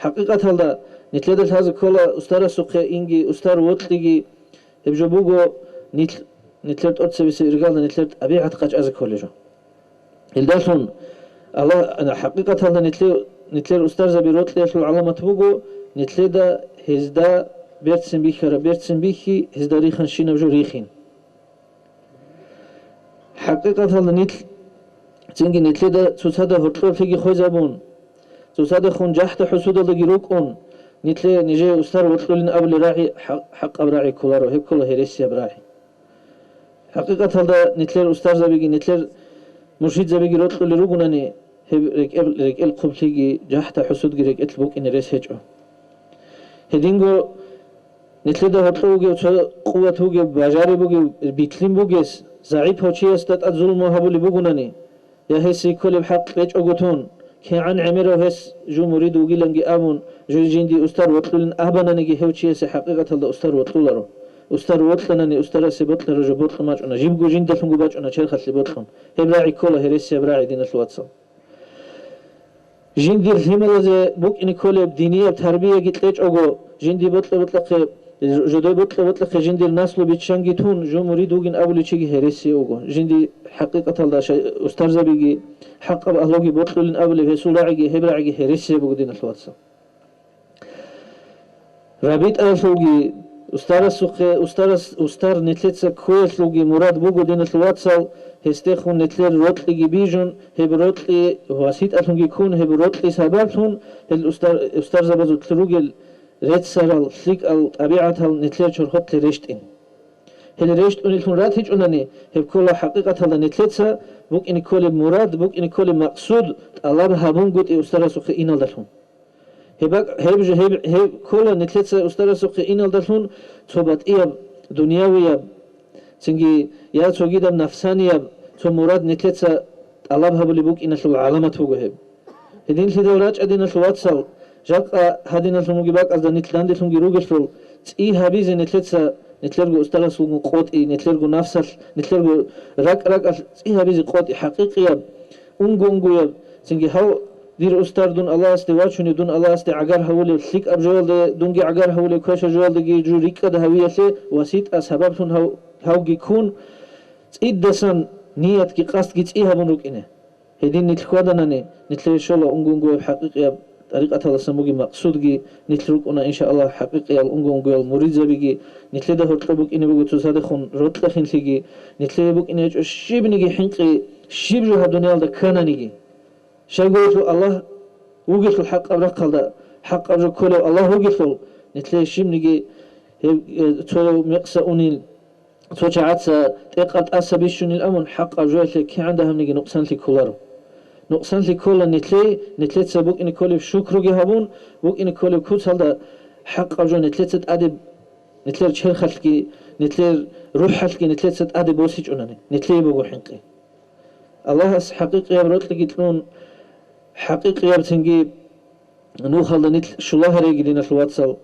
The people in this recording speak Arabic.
حقيقة هذا نتلدل هذا كله أستار سقي إنجي أستار وطلقي يبجبوجو نتلد أرتس بس رجال نتلد أبي عتقاج أزك كله الدالون الله أنا حقيقة هذا نتلد أستار زبي روتلي في العلامة بوجو نتلد هزدا بيرتسم بيخرا بيرتسم بيخي هزدا ريخن شين بجو ريخين حقيقة هذا تنجي نتلد تصاد هرطل فيجي خوزابون تصاد خون جحت حسود الله جروكون نتلي نجي أستار وطلولين قبل راعي حق أبراعي كلارو هيك كله هرسي أبراعي حقيقة هذا نتلي أستار زبيجي نتلي مرشد زبيجي روطلولي روجوناني رك القبليجي جحت حسود جريك اتلبوك إن رس هجو هدينجو نتلي ده هرطلوجي قوة هوجي بجاري بوجي بيتلين بوجيس زعيب هوشي استات الظلم وهبولي بوجوناني يا هسي كل بحق بيج أجوتون كان عمره هس جو مريد وجيلنجي آمون جو جندي أستار وطلن أهبنا نجي هوشي حقيقة هذا أستار وطلره أستار وطلنني أستار سبطنا رجو بطل ماج أنا جيب جو جند لهم جباج أنا شرخ سبطهم هبراعي كله هرسي هبراعي دين الواتسا جندي الهمل زي بوك إن كل بدينية بتربية جتلج أجو جندي بطل جدوي بطل جندي الناس لو بيتشانجي تون جو مريد وجين أولي شيء هرسي أجو جندي حقيقة هذا أستار زبيجي حق أهلوجي بطلين أولي في سولاعي هبراعي هرسي بقدين الواتسا رابط أهلوجي أستار نتلتسا كويس لوجي مراد بقدين الواتسا هستخون نتلر روتلي بيجون هبروتلي واسيت أهلوجي كون هبروتلي سببتون الأستار زبزو تلوجي رتسرال فليك الطبيعة نتلر شرخت لرشتين هل رشت أنيلون رات هيج أنني هب كل حقيقة هذا نتلتسا بوك إن كل مراد بوك إن كل مقصود الله بهابون قد أستار سوق إن الدلون هب كل نتلتسا أستار سوق إن الدلون صبت إياب دنيوية سنجي يا توجيد نفسانية تو مراد نتلتسا الله بهابولي بوك إن العالمة توجهب هدين الدورات أدين الواتسال جاك هدين المجيبات أصلا نتلان دلهم جروجل فل إيه هبيز نتلتسا نتلرجو أستار سوق قوتي نتلرجو نفسل نتلرجو رك إيه هبيز قوتي حقيقية أنجو سنجي هاو دير أستار دون الله استواجهني دون الله استعجار هولي فليك أبجول دونجي عجار هولي كوش جول دقي جو ريكا ده هوية سي وسيط أسباب تون هاو جيكون إيد دسان نية كي قصد جيت إيه هبونك إنه هدين نتلقادنا نتلي شلا أنجو حقيقية طريقة الله سموجي مقصود جي نتلوك أنا إن شاء الله حقيقي الأنجو المريض زبيجي نتلي ده هرتبوك إني بقول تصادق خن رتل خن تيجي نتلي بقول إني شيب نيجي حنقي شيب جو هالدنيا ده كنا نيجي شايقول الله وقف الحق أبرق هذا حق أبرق كله الله وقف نتلي شيب نيجي تو مقصة أنيل تو جعت تقعد أسبيشون الأمن حق أبرق كي عندهم نيجي نقصان لي كلارو نقصان لي كل نتلي سبوك إن كل بشكر جهابون بوك إن كل بكوت هذا حق أرجو نتلي أدب نتلي شهر خلقي نتلي روح خلقي نتلي أدب بوسيج أناني نتلي بقول حقي الله حقيقي يا برات لقيتلون حقيقي يا بتنجي نو خلنا نتل شو الله رجلنا في الواتساب